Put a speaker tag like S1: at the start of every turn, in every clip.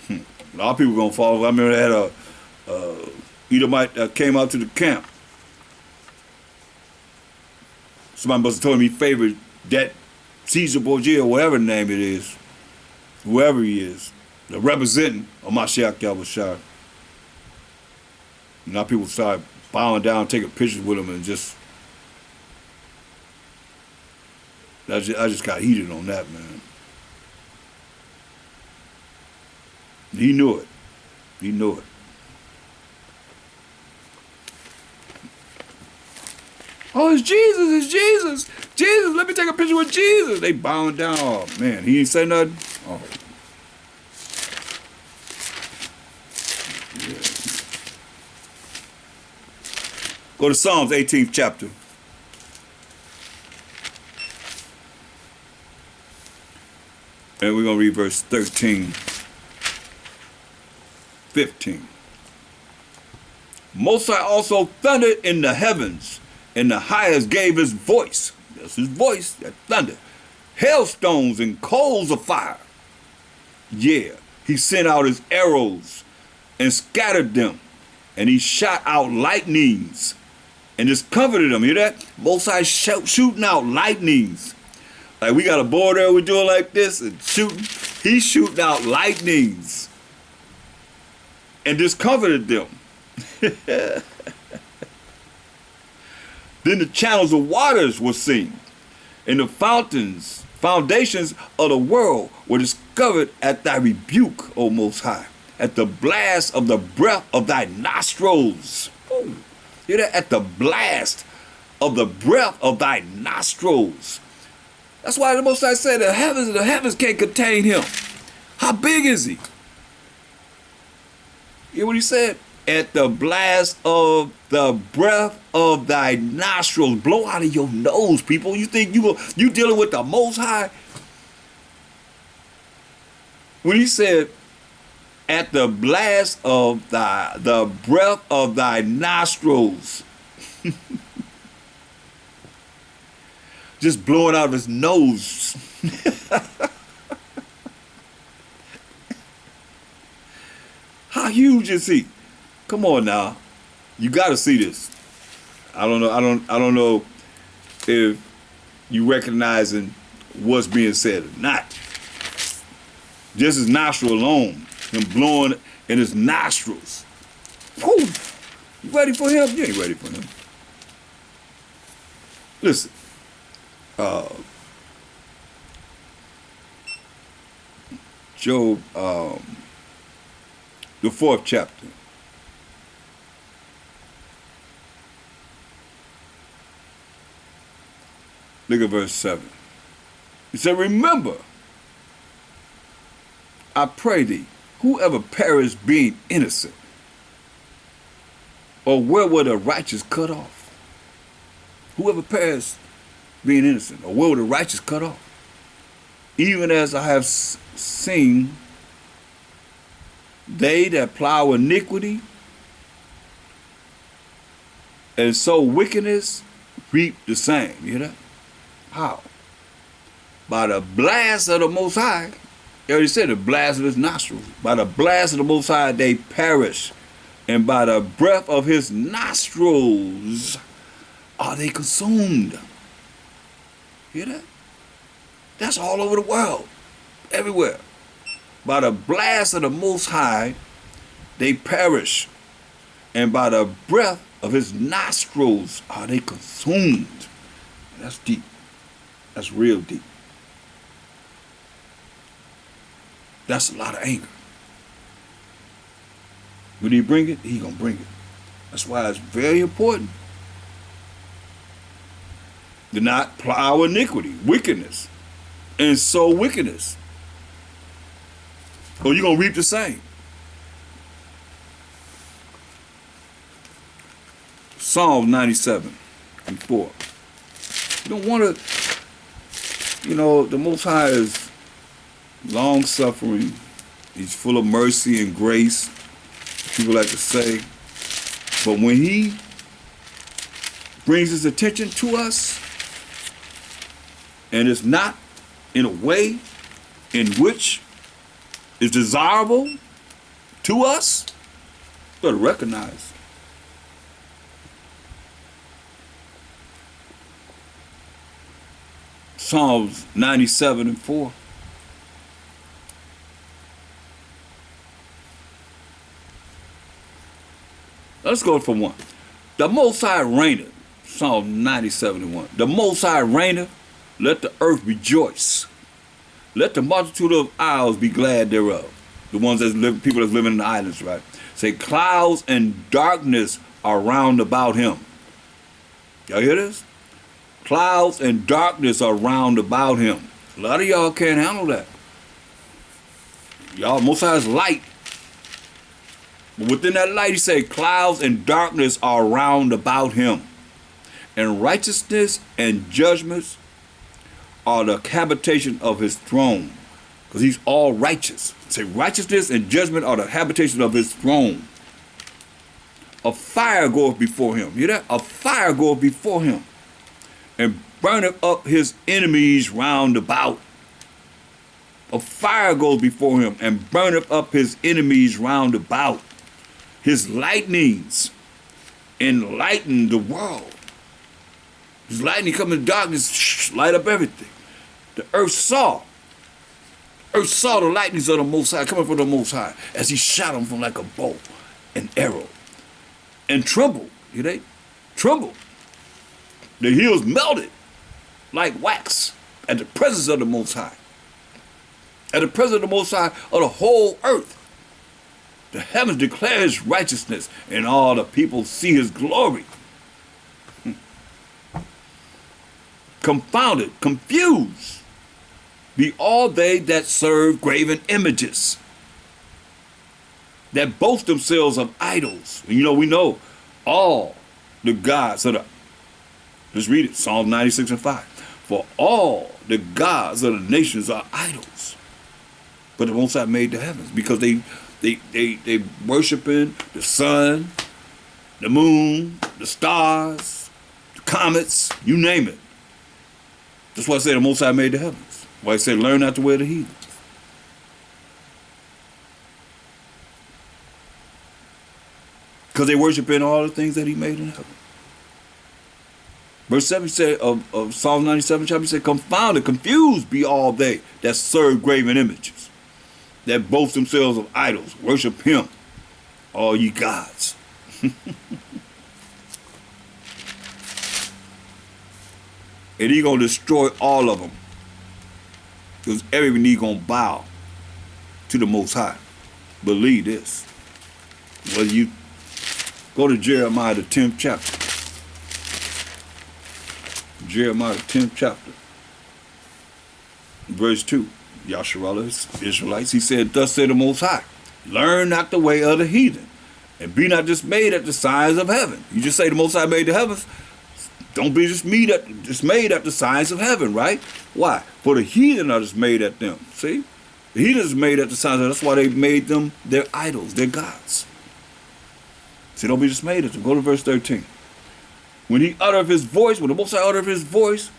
S1: A lot of people gonna fall. I remember they had a Edomite that came out to the camp. Somebody must have told him he favored that Caesar Borgia, or whatever the name it is, whoever he is, the representing of MASHAYACH YAHAWASHI. Now people start bowing down, taking pictures with him, and just I just got heated on that, man. He knew it. He knew it. Oh, it's Jesus, it's Jesus. Jesus, let me take a picture with Jesus. They bowing down. Oh, man, he ain't say nothing? Oh. Yeah. Go to Psalms 18th chapter. And we're going to read verse 13, 15. Most High also thundered in the heavens, and the highest gave his voice. That's his voice, that thunder. Hailstones and coals of fire. Yeah, he sent out his arrows and scattered them. And he shot out lightnings and just comforted them. You hear that? Most High shooting out lightnings. Like we got a board there, we're doing like this and shooting. He's shooting out lightnings and just comforted them. Then the channels of waters were seen, and the foundations of the world were discovered at thy rebuke, O Most High, at the blast of the breath of thy nostrils. Ooh. Hear that? At the blast of the breath of thy nostrils. That's why the Most High said the heavens can't contain him. How big is he? You hear what he said? At the blast of the breath of thy nostrils. Blow out of your nose, people. You think you dealing with the Most High? When he said, at the blast of the breath of thy nostrils. Just blowing out of his nose. How huge is he? Come on now, you got to see this. I don't know if you recognizing what's being said or not. Just his nostril alone, him blowing in his nostrils. Whew. You ready for him? You ain't ready for him. Listen, Job, the 4th chapter. Look at verse 7. He said, remember, I pray thee, whoever perished being innocent, or where were the righteous cut off? Whoever perished being innocent, or where were the righteous cut off? Even as I have seen they that plow iniquity and sow wickedness reap the same. You hear that? How? By the blast of the Most High. He already said the blast of his nostrils. By the blast of the Most High they perish, and by the breath of his nostrils are they consumed. Hear that? That's all over the world, everywhere. By the blast of the Most High they perish, and by the breath of his nostrils are they consumed. That's deep. That's real deep. That's a lot of anger. When he bring it, he gonna bring it. That's why it's very important to not plow iniquity, wickedness, and sow wickedness, or you're gonna reap the same. Psalm 97:4. You don't want to. The Most High is long-suffering. He's full of mercy and grace, people like to say. But when he brings his attention to us, and it's not in a way in which is desirable, to us. Better recognize. Psalms 97:4. Let's go for one. The Most High reigneth. Psalm 97:1. The Most High reigneth, let the earth rejoice. Let the multitude of isles be glad thereof. The ones that live, people that's living in the islands, right? Say, clouds and darkness are round about him. Y'all hear this? Clouds and darkness are round about him. A lot of y'all can't handle that. Y'all, Most High's light. But within that light, he said, clouds and darkness are round about him. And righteousness and judgments are the habitation of his throne. Because he's all righteous. Say, righteousness and judgment are the habitation of his throne. A fire goeth before him. Hear that? A fire goeth before him. And burneth up his enemies round about. A fire goes before him and burneth up his enemies round about. His lightnings enlighten the world. His lightning come in darkness, light up everything. The earth saw the lightnings of the Most High coming from the Most High as he shot them from like a bow and arrow. And trembled, trembled. The hills melted like wax at the presence of the Most High. At the presence of the Most High of the whole earth. The heavens declare his righteousness, and all the people see his glory. Confounded, confused, be all they that serve graven images, that boast themselves of idols. And we know all the gods of the, let's read it, Psalm 96:5. For all the gods of the nations are idols. But the Most High made the heavens because they worshiping the sun, the moon, the stars, the comets, you name it. That's why I say the Most High made the heavens. Why I said learn not to wear the heathens. Because they worshiping all the things that he made in heaven. Verse 7 said of Psalm 97 chapter, he said, confounded, confused be all they that serve graven images, that boast themselves of idols, worship him, all ye gods. And he gonna destroy all of them. Because every knee gonna bow to the Most High. Believe this. Whether you go to Jeremiah the 10th chapter. Jeremiah the 10th chapter. Verse 2. Yasharallah, Israelites, he said, thus said the Most High, learn not the way of the heathen, and be not dismayed at the signs of heaven. You just say the Most High made the heavens. Don't be dismayed at the signs of heaven, right? Why? For the heathen are dismayed at them. See? The heathen is made at the signs of heaven. That's why they made them their idols, their gods. See, don't be dismayed at them. Go to verse 13. When he uttereth his voice, when the Most High uttereth his voice,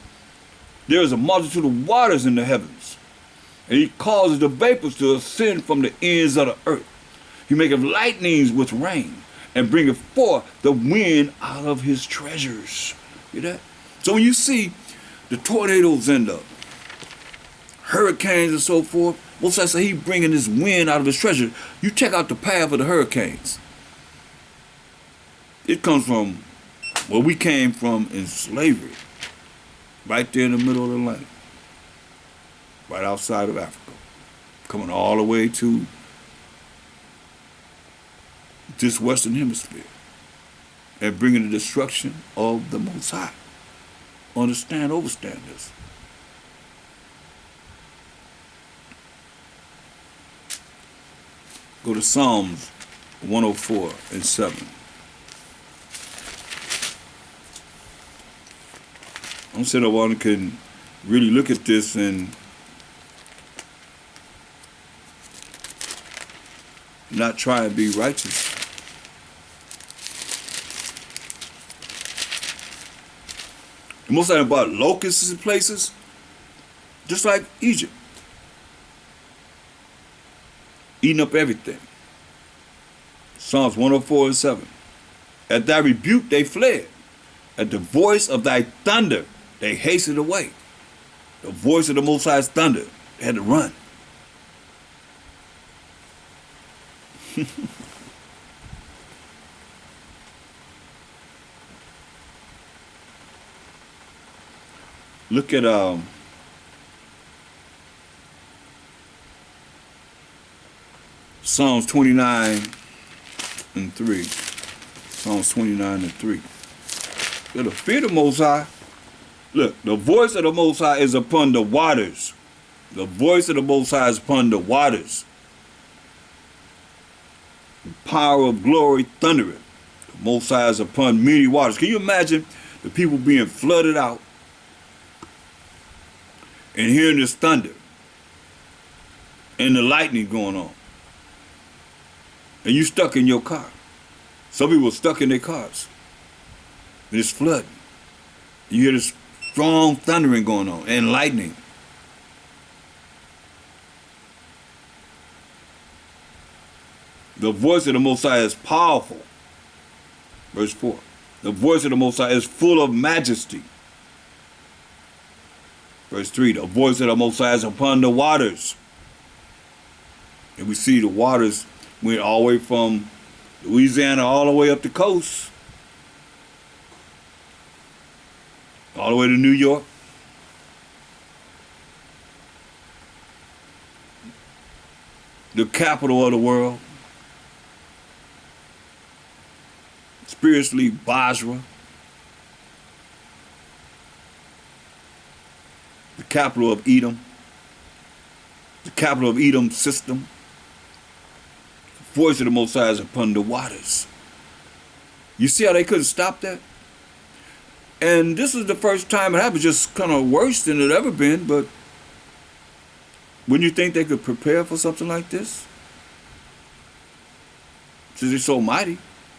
S1: there is a multitude of waters in the heavens. And he causes the vapors to ascend from the ends of the earth. He maketh lightnings with rain, and bringeth forth the wind out of his treasures. Hear that? So when you see the tornadoes and the hurricanes and so forth, Most High say he bringing this wind out of his treasure. You check out the path of the hurricanes. It comes from where we came from in slavery, right there in the middle of the Atlantic. Right outside of Africa, coming all the way to this Western Hemisphere and bringing the destruction of the Most High. Understand, overstand this. Go to Psalms 104:7. I'm saying one can really look at this and not try and be righteous. The Most High about locusts in places, just like Egypt, eating up everything. Psalms 104:7. At thy rebuke they fled. At the voice of thy thunder they hastened away. The voice of the Most High's thunder, they had to run. Look at Psalms 29:3. Psalms 29:3. The fear of the Most High. Look, the voice of the Most High is upon the waters. The voice of the Most High is upon the waters. The power of glory thundereth. The Most High is upon many waters. Can you imagine the people being flooded out and hearing this thunder and the lightning going on? And you stuck in your car. Some people are stuck in their cars. And it's flooding. You hear this strong thundering going on and lightning. The voice of the Most High is powerful. Verse 4. The voice of the Most High is full of majesty. Verse 3. The voice of the Most High is upon the waters. And we see the waters went all the way from Louisiana all the way up the coast. All the way to New York. The capital of the world. Spiritually, Basra. The capital of Edom. The capital of Edom's system. The voice of the Most High is upon the waters. You see how they couldn't stop that? And this is the first time it happened, just kind of worse than it ever been, but wouldn't you think they could prepare for something like this? Since they're so mighty.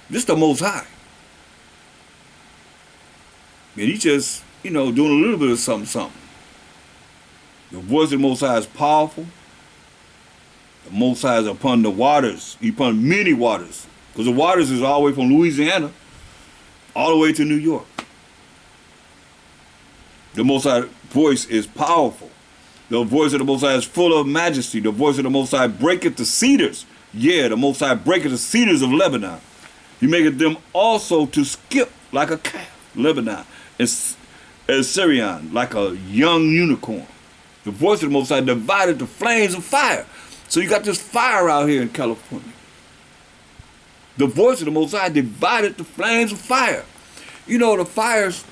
S1: This is the Most High. And he just, doing a little bit of something. The voice of the Most High is powerful. The Most High is upon the waters. He's upon many waters. Because the waters is all the way from Louisiana all the way to New York. The Most High voice is powerful. The voice of the Most High is full of majesty. The voice of the Most High breaketh the cedars. Yeah, the Most High breaketh the cedars of Lebanon. He maketh them also to skip like a calf, Lebanon, and Syrian, like a young unicorn. The voice of the Most High divided the flames of fire. So you got this fire out here in California. The voice of the Most High divided the flames of fire. The fires,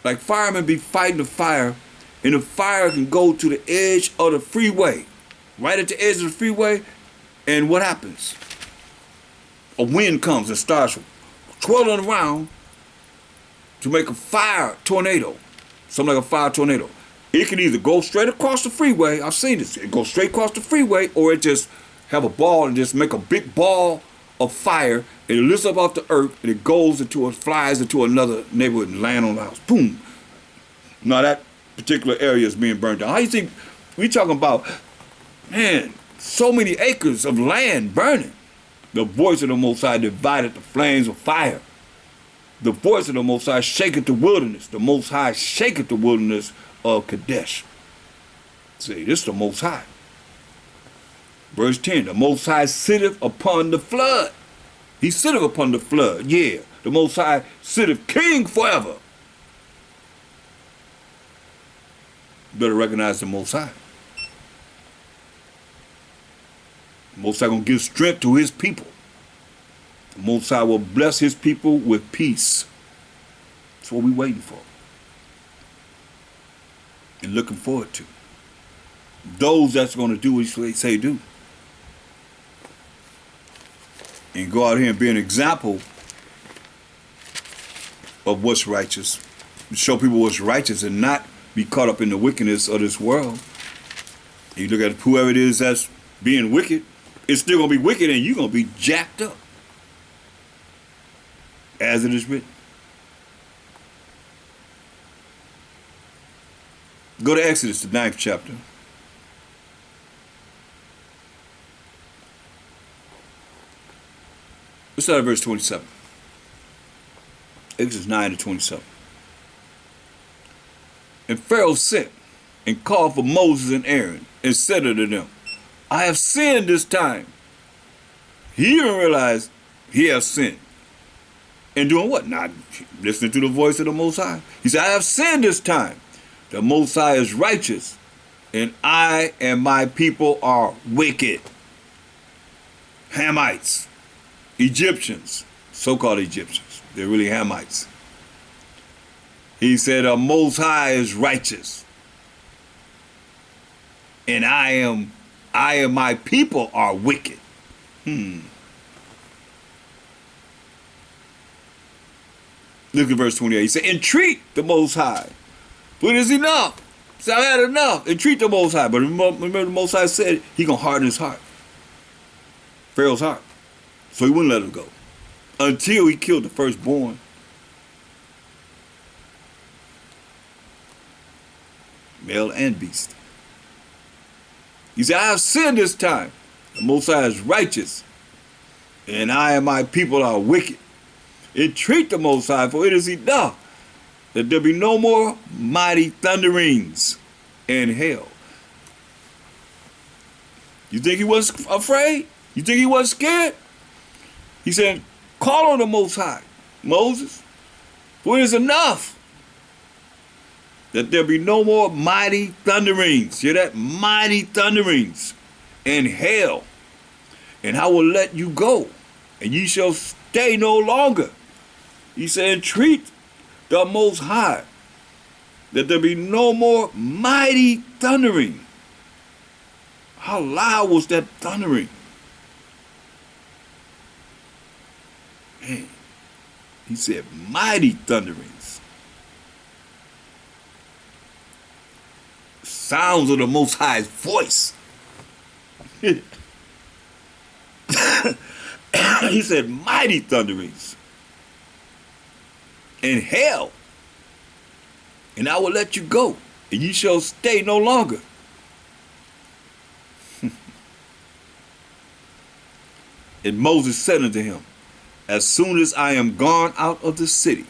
S1: like firemen be fighting the fire, and the fire can go to the edge of the freeway, right at the edge of the freeway, and what happens? A wind comes and starts twirling around to make a fire tornado, something like a fire tornado. It can either go straight across the freeway, I've seen this, it goes straight across the freeway, or it just have a ball and just make a big ball of fire, and it lifts up off the earth, and it flies into another neighborhood and land on the house. Boom. Now that particular area is being burned down. How do you think, we talking about, man, so many acres of land burning. The voice of the Most High divided the flames of fire. The voice of the Most High shaketh the wilderness. The Most High shaketh the wilderness of Kadesh. See, this is the Most High. Verse 10, the Most High sitteth upon the flood. He sitteth upon the flood, yeah. The Most High sitteth king forever. You better recognize the Most High. The Most High gonna give strength to his people. The Most High will bless his people with peace. That's what we're waiting for. And looking forward to. Those that's gonna do what they say do. And go out here and be an example of what's righteous. Show people what's righteous and not be caught up in the wickedness of this world. You look at whoever it is that's being wicked, it's still going to be wicked and you're going to be jacked up. As it is written. Go to Exodus, the 9th chapter. Let's start at verse 27. Exodus 9 to 27. And Pharaoh sent and called for Moses and Aaron and said unto them, I have sinned this time. He even realized he has sinned. And doing what? Not listening to the voice of the Most High. He said, I have sinned this time. The Most High is righteous, and I and my people are wicked. Hamites, Egyptians, so-called Egyptians. They're really Hamites. He said, the Most High is righteous, and I and my people are wicked. Look at verse 28. He said, entreat the Most High, for it is enough. He said, I've had enough. Entreat the Most High. But remember the Most High said he going to harden his heart. Pharaoh's heart. So he wouldn't let him go. Until he killed the firstborn. Male and beast. He said, I have sinned this time. The Most High is righteous, and I and my people are wicked. Entreat the Most High, for it is enough that there be no more mighty thunderings in hell. You think he was afraid? You think he wasn't scared? He said, call on the Most High, Moses, for it is enough that there be no more mighty thunderings. Hear that? Mighty thunderings in hell. And I will let you go, and ye shall stay no longer. He said, entreat the Most High that there be no more mighty thundering. How loud was that thundering? Man, he said mighty thunderings. Sounds of the Most High's voice. He said mighty thunderings in hell, and I will let you go, and ye shall stay no longer. And Moses said unto him, as soon as I am gone out of the city,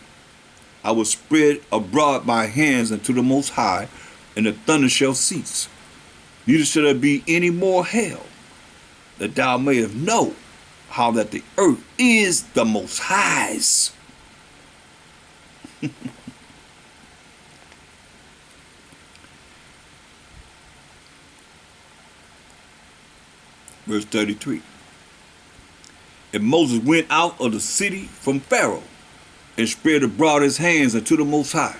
S1: I will spread abroad my hands unto the Most High, and the thunder shall cease. Neither shall there be any more hail, that thou mayest know how that the earth is the Most High's. Verse 33. And Moses went out of the city from Pharaoh, and spread abroad his hands unto the Most High.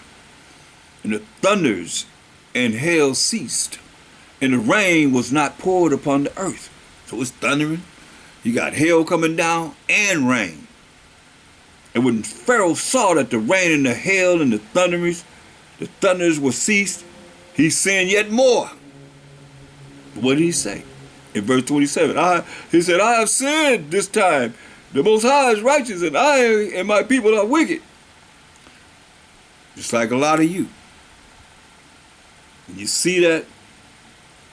S1: And the thunders and hail ceased, and the rain was not poured upon the earth. So it's thundering. You got hail coming down and rain. And when Pharaoh saw that the rain and the hail and the thunders were ceased, he sinned yet more. What did he say? In verse 27, he said, I have sinned this time. The Most High is righteous, and I and my people are wicked. Just like a lot of you. When you see that,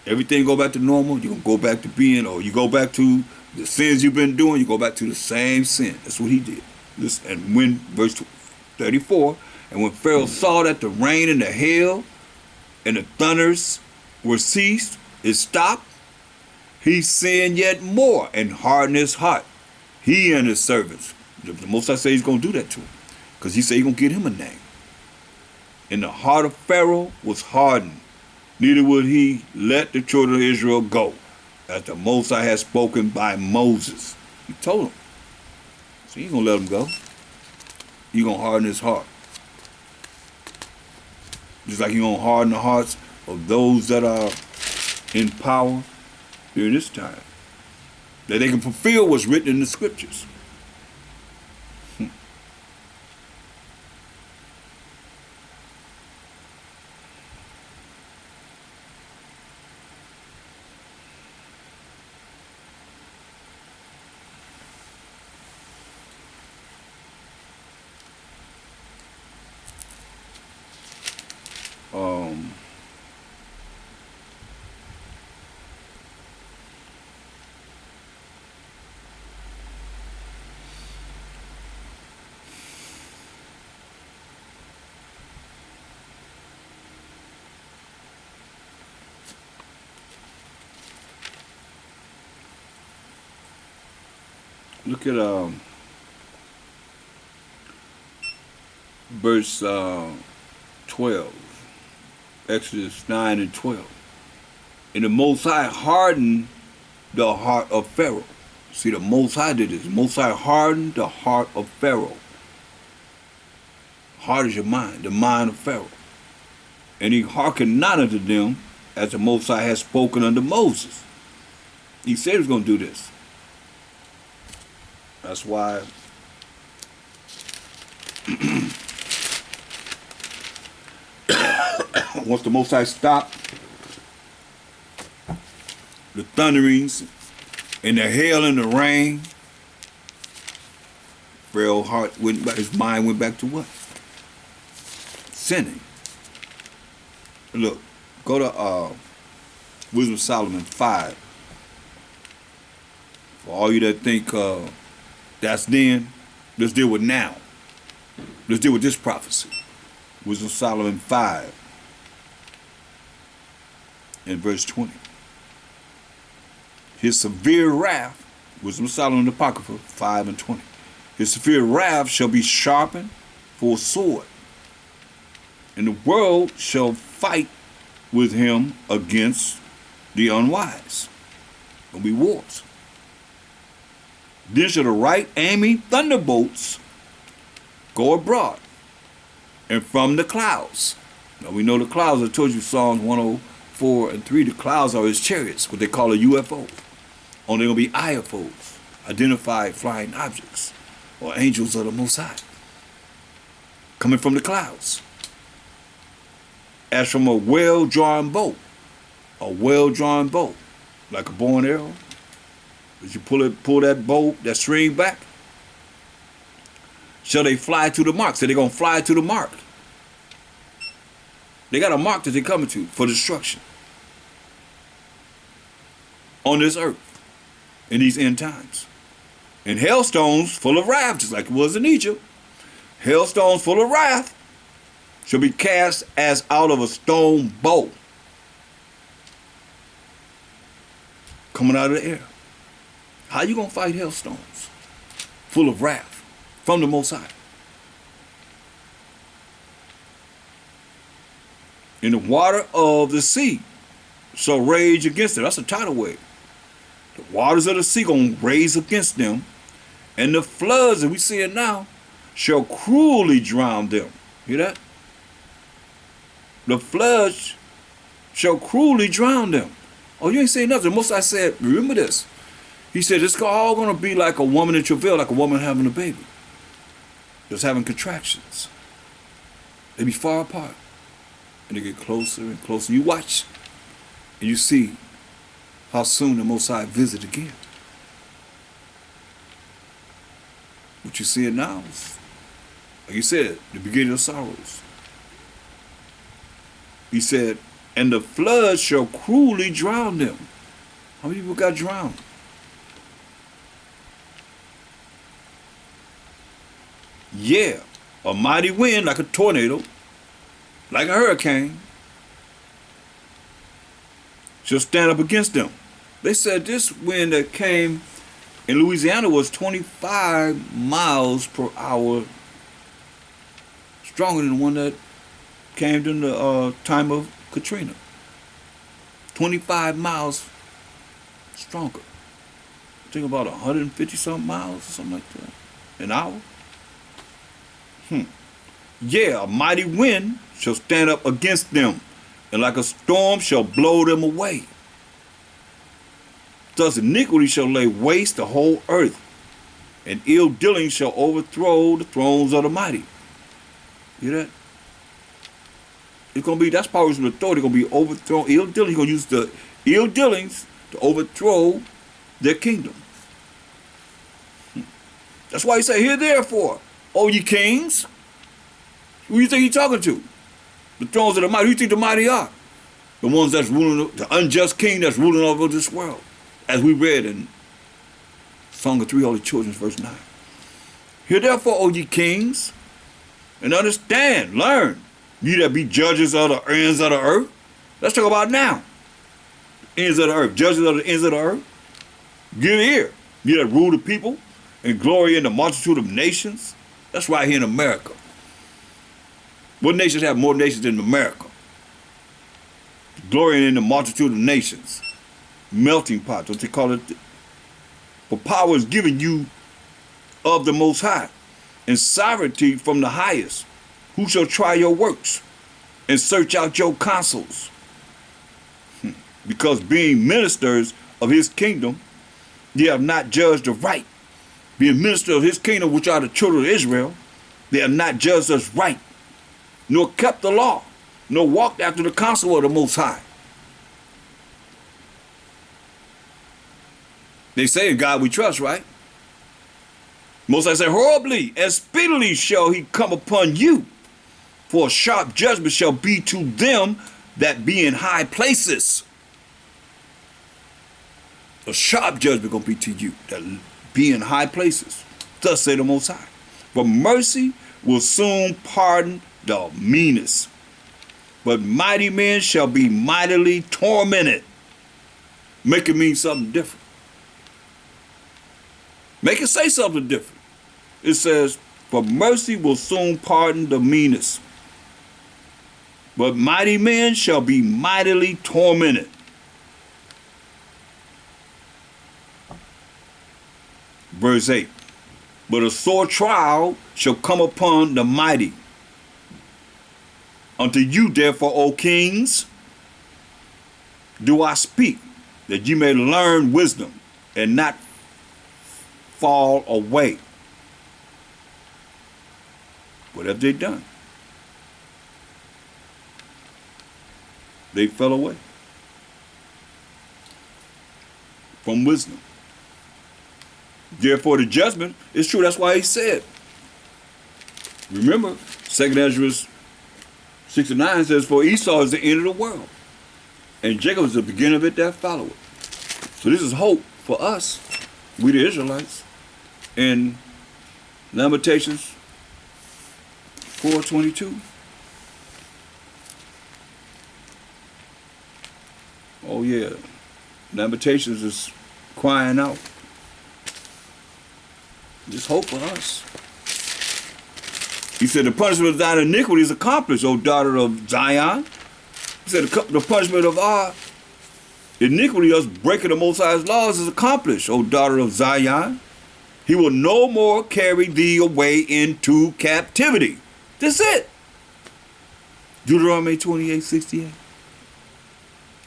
S1: everything go back to normal, you're going to go back to being, or you go back to the sins you've been doing, you go back to the same sin. That's what he did. Listen, and when, verse 34, and when Pharaoh saw that the rain and the hail and the thunders were ceased, it stopped, he sinned yet more and hardened his heart. He and his servants. The Most High said he's going to do that to him, because he said he's going to get him a name. And the heart of Pharaoh was hardened. Neither would he let the children of Israel go, as the Most High had spoken by Moses. He told him. So he ain't going to let him go. He's going to harden his heart. Just like he's going to harden the hearts of those that are in power during this time, that they can fulfill what's written in the scriptures. Look at verse 12. Exodus 9 and 12. And the Most High hardened the heart of Pharaoh. See, the Most High did this. The Most High hardened the heart of Pharaoh. Heart is your mind, the mind of Pharaoh. And he hearkened not unto them, as the Most High had spoken unto Moses. He said he was going to do this. That's why once the Most High stopped the thunderings and the hail and the rain, Pharaoh's heart went back, his mind went back to what? Sinning. Look, go to Wisdom of Solomon 5. For all you that think that's then, let's deal with now. Let's deal with this prophecy. Wisdom of Solomon 5 and verse 20. His severe wrath, Wisdom of Solomon Apocrypha 5 and 20. His severe wrath shall be sharpened for a sword, and the world shall fight with him against the unwise. Gonna be wars. Then shall the right aiming thunderbolts go abroad, and from the clouds. Now we know the clouds, I told you Psalms 104 and 3, the clouds are his chariots, what they call a UFO. Only gonna be IFOs, identified flying objects, or angels of the Most High, coming from the clouds. As from a well-drawn bow, like a bow and arrow. As you pull that bow, that string back, shall they fly to the mark? So they're going to fly to the mark. They got a mark that they're coming to for destruction on this earth in these end times. And hailstones full of wrath, just like it was in Egypt. Hailstones full of wrath shall be cast as out of a stone bow, coming out of the air. How you gonna fight hailstones full of wrath from the Most High? And the water of the sea shall rage against them. That's a tidal wave. The waters of the sea gonna raise against them, and the floods that we see it now shall cruelly drown them. Hear that? The floods shall cruelly drown them. Oh, you ain't saying nothing. Most I said, remember this. He said, it's all going to be like a woman in travail, like a woman having a baby. Just having contractions. They be far apart. And they get closer and closer. You watch and you see how soon the Most High visit again. What you see it now is, like you said, the beginning of sorrows. He said, and the flood shall cruelly drown them. How many people got drowned? Yeah, a mighty wind like a tornado, like a hurricane, shall stand up against them. They said this wind that came in Louisiana was 25 miles per hour stronger than the one that came during the time of Katrina. 25 miles stronger. I think about 150 something miles or something like that an hour. Yeah, a mighty wind shall stand up against them, and like a storm shall blow them away. Thus iniquity shall lay waste the whole earth, and ill dealing shall overthrow the thrones of the mighty. You hear that? It's gonna be, that's powers of authority gonna be overthrown. Ill dealing, gonna use the ill dealings to overthrow their kingdom. That's why he say, hear therefore, O ye kings. Who do you think he's talking to? The thrones of the mighty. Who do you think the mighty are? The ones that's ruling, the unjust king that's ruling over this world. As we read in Song of Three Holy Children, verse 9. Hear therefore, O ye kings, and understand, learn, ye that be judges of the ends of the earth. Let's talk about now. Ends of the earth, judges of the ends of the earth. Give ear, ye that rule the people, and glory in the multitude of nations. That's right here in America. What nations have more nations than America? Glorying in the multitude of nations. Melting pot, what they call it. For power is given you of the Most High, and sovereignty from the highest. Who shall try your works and search out your counsels? Because being ministers of his kingdom, ye have not judged the right. Being ministers of his kingdom, which are the children of Israel, they have not judged us right, nor kept the law, nor walked after the counsel of the Most High. They say in God we trust, right? Most High said, horribly and speedily shall he come upon you, for a sharp judgment shall be to them that be in high places. A sharp judgment gonna be to you that be in high places. Thus say the Most High. For mercy will soon pardon the meanest, but mighty men shall be mightily tormented. Make it mean something different. Make it say something different. It says, for mercy will soon pardon the meanest, but mighty men shall be mightily tormented. Verse 8, but a sore trial shall come upon the mighty. Unto you, therefore, O kings, do I speak, that ye may learn wisdom and not fall away. What have they done? They fell away from wisdom. Therefore, the judgment is true. That's why he said. Remember, 2 Ezra 6:9 says, for Esau is the end of the world, and Jacob is the beginning of it that followeth. So this is hope for us, we the Israelites, in Lamentations 4:22. Oh yeah, Lamentations is crying out. There's hope for us. He said, the punishment of thine iniquity is accomplished, O daughter of Zion. He said, the punishment of our iniquity, us breaking the Most High's laws, is accomplished, O daughter of Zion. He will no more carry thee away into captivity. That's it. Deuteronomy 28:68.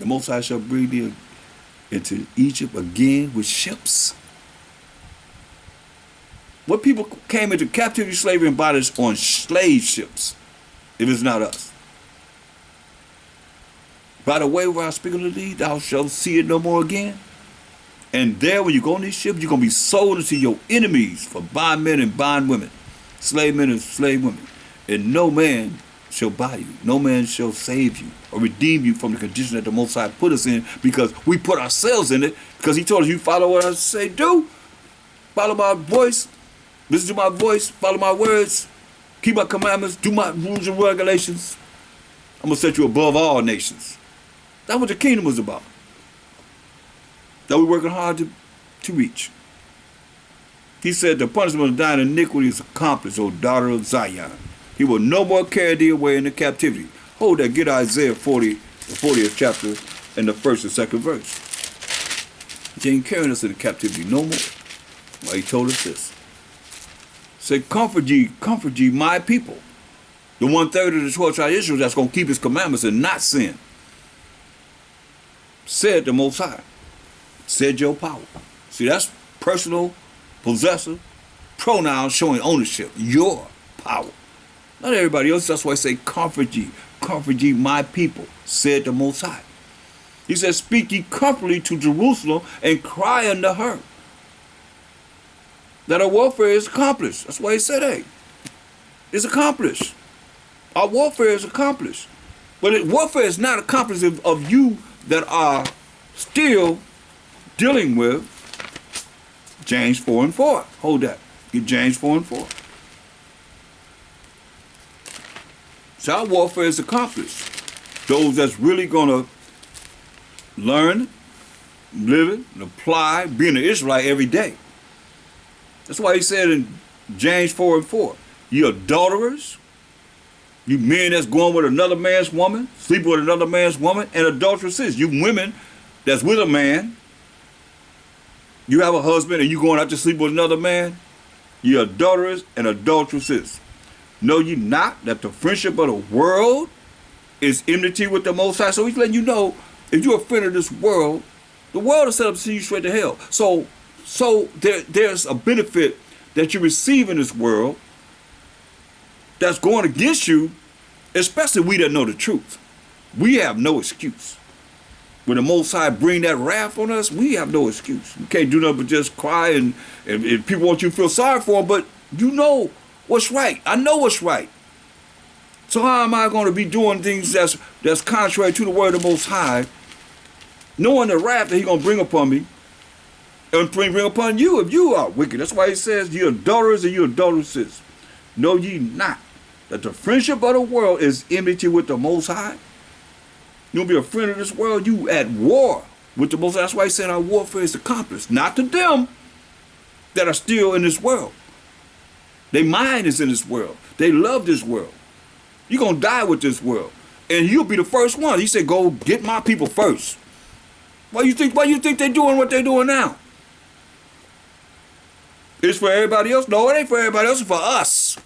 S1: The Most High shall bring thee into Egypt again with ships. What people came into captivity, slavery, and bondage on slave ships, if it's not us? By the way, where I speak unto thee, thou shalt see it no more again. And there, when you go on these ships, you're going to be sold into your enemies for bondmen and bondwomen, slave men and slave women. And no man shall buy you. No man shall save you or redeem you from the condition that the Most High put us in, because we put ourselves in it, because he told us, you follow what I say, do. Follow my voice. Listen to my voice, follow my words, keep my commandments, do my rules and regulations. I'm going to set you above all nations. That's what the kingdom was about. That we're working hard to reach. He said, the punishment of thine iniquity is accomplished, O daughter of Zion. He will no more carry thee away into captivity. Hold that, get Isaiah 40, the 40th chapter, and the 1st and 2nd verse. He ain't carrying us into captivity no more. Well, he told us this. Say, comfort ye, my people. The 1/3 of the 12 tribes of Israel that's going to keep his commandments and not sin. Said the Most High. Said your power. See, that's personal, possessive, pronouns showing ownership. Your power. Not everybody else. That's why I say, comfort ye, my people. Said the Most High. He said, speak ye comfortably to Jerusalem and cry unto her, that our warfare is accomplished. That's why he said, hey, it's accomplished. Our warfare is accomplished. But warfare is not accomplished of you that are still dealing with James 4:4. Hold that. Get James 4:4. So our warfare is accomplished. Those that's really going to learn, live it, and apply, being an Israelite every day. That's why he said in James 4:4, you adulterers, you men that's going with another man's woman, sleeping with another man's woman, and adulteresses, you women that's with a man, you have a husband and you going out to sleep with another man, you adulterers and adulteresses. Know ye not that the friendship of the world is enmity with the Most High? So he's letting you know, if you're a friend of this world, the world is set up to send you straight to hell. So there's a benefit that you receive in this world that's going against you, especially we that know the truth. We have no excuse. When the Most High bring that wrath on us, we have no excuse. You can't do nothing but just cry, and people want you to feel sorry for them, but you know what's right. I know what's right. So how am I going to be doing things that's contrary to the word of the Most High, knowing the wrath that he's going to bring upon me and bring upon you if you are wicked? That's why he says, you adulterers and you adulteresses, know ye not that the friendship of the world is enmity with the Most High? You'll be a friend of this world, you at war with the Most High. That's why he said our warfare is accomplished. Not to them that are still in this world. Their mind is in this world. They love this world. You're going to die with this world. And you'll be the first one. He said, go get my people first. Why you think they're doing what they're doing now? It's for everybody else? No, it ain't for everybody else. It's for us.